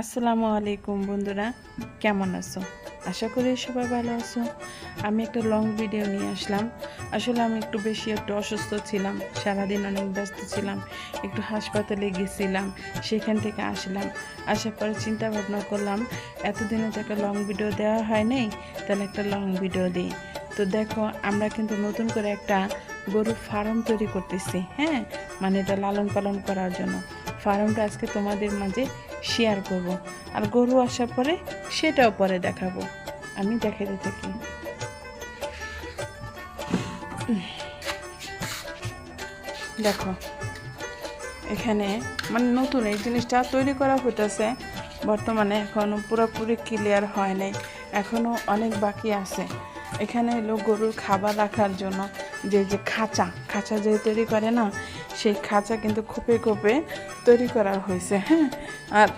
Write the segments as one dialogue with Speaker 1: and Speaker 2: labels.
Speaker 1: আসসালামু আলাইকুম বন্ধুরা, কেমন আছো? আশা করি সবাই ভালো আছো। আমি একটা লং ভিডিও নিয়ে আসলাম। আসলে আমি একটু অসুস্থ ছিলাম, সারাদিন অনেক ব্যস্ত ছিলাম, একটু হাসপাতালে গেছিলাম, সেখান থেকে আসলাম। আসার পরে চিন্তা ভাবনা করলাম এতদিনে তো একটা লং ভিডিও দেওয়া হয় নাই, তাহলে একটা লং ভিডিও দিই। তো দেখো, আমরা কিন্তু নতুন করে একটা গরুর ফার্ম তৈরি করতেছি। হ্যাঁ, মানে এটা লালন পালন করার জন্য ফার্মটা আজকে তোমাদের মাঝে শেয়ার করব। আর গরু আসার পরে সেটাও পরে দেখাবো। আমি দেখাতে থাকি। দেখো, এখানে মানে নতুন এই জিনিসটা তৈরি করা হইতেছে বর্তমানে, এখনও পুরোপুরি ক্লিয়ার হয় নাই, এখনও অনেক বাকি আছে। এখানে এলো গরুর খাবার রাখার জন্য যে যে খাঁচা যে তৈরি করে না, সেই খাঁচা কিন্তু খোপে খোপে তৈরি করা হয়েছে। হ্যাঁ, আর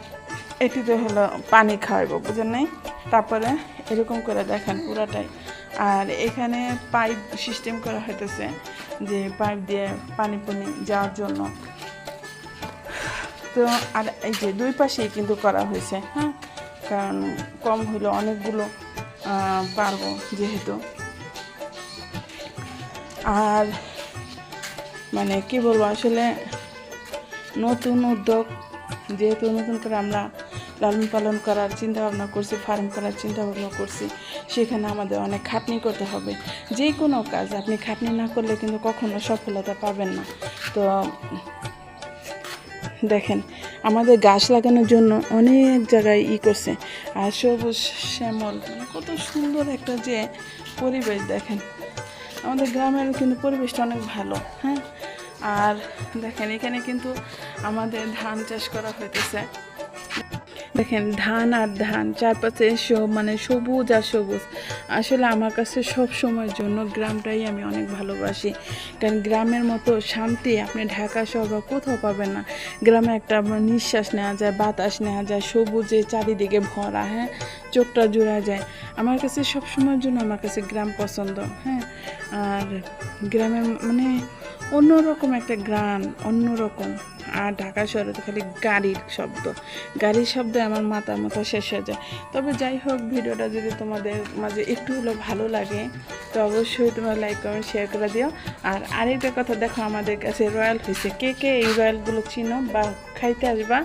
Speaker 1: এটিতে হলো পানি খাওয়াইব, বুঝেন নাই? তারপরে এরকম করে দেখেন পুরাটাই। আর এখানে পাইপ সিস্টেম করা হইতেছে, যে পাইপ দিয়ে পানি যাওয়ার জন্য। তো আর এই যে দুই পাশেই কিন্তু করা হয়েছে। হ্যাঁ, কারণ কম হইলে অনেকগুলো পারবো যেহেতু। আর মানে কি বলবো, আসলে নতুন উদ্যোগ, যেহেতু নতুন করে আমরা লালন পালন করার চিন্তা ভাবনা করছি, ফার্ম করার চিন্তা ভাবনা করছি, সেখানে আমাদের অনেক খাটনি করতে হবে। যে কোনো কাজ আপনি খাটনি না করলে কিন্তু কখনো সফলতা পাবেন না। তো দেখেন, আমাদের গাছ লাগানোর জন্য অনেক জায়গায় করছে, আর সবুজ শ্যামল, মানে কত সুন্দর একটা যে পরিবেশ। দেখেন, আমাদের গ্রামের কিন্তু পরিবেশটা অনেক ভালো। হ্যাঁ, আর দেখেন এখানে কিন্তু আমাদের ধান চাষ করা হইতেছে। দেখেন, ধান আর ধান, চারপাশে মানে সবুজ আর সবুজ। আসলে আমার কাছে সব সময়ের জন্য গ্রামটাই আমি অনেক ভালোবাসি, কারণ গ্রামের মতো শান্তি আপনি ঢাকা শহর বা কোথাও পাবেন না। গ্রামে একটা নিঃশ্বাস নেওয়া যায়, বাতাস নেওয়া যায়, সবুজে চারিদিকে ভরা। হ্যাঁ, চোখটা জোড়া যায়। আমার কাছে সব সময়ের জন্য আমার কাছে গ্রাম পছন্দ। হ্যাঁ, আর গ্রামের মানে অন্যরকম একটা গ্রাম, অন্যরকম। আর ঢাকা শহরে তো খালি গাড়ির শব্দে আমার মাথা শেষ হয়ে যায়। তবে যাই হোক, ভিডিওটা যদি তোমাদের মাঝে একটু হলেও ভালো লাগে, তো অবশ্যই তোমরা লাইক কমেন্ট শেয়ার করে দিও। আর আরেকটা কথা, দেখো আমাদের কাছে রয়্যাল হয়েছে, কে কে এই রয়্যালগুলো চিনো বা খাইতে আসবা,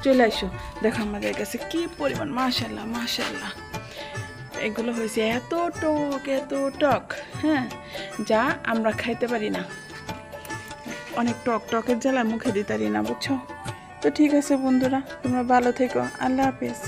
Speaker 1: চলে আসো। দেখো আমাদের কাছে কি পরিমাণ, মাশাল্লাহ মাশাল্লাহ, এগুলো হয়েছে এত টক। হ্যাঁ, যা আমরা খাইতে পারি না, অনেক টকের জ্বালা মুখে দিতে পারি না, বুঝছো? তো ঠিক আছে বন্ধুরা, তোমরা ভালো থেকো। আল্লাহ হাফেজ।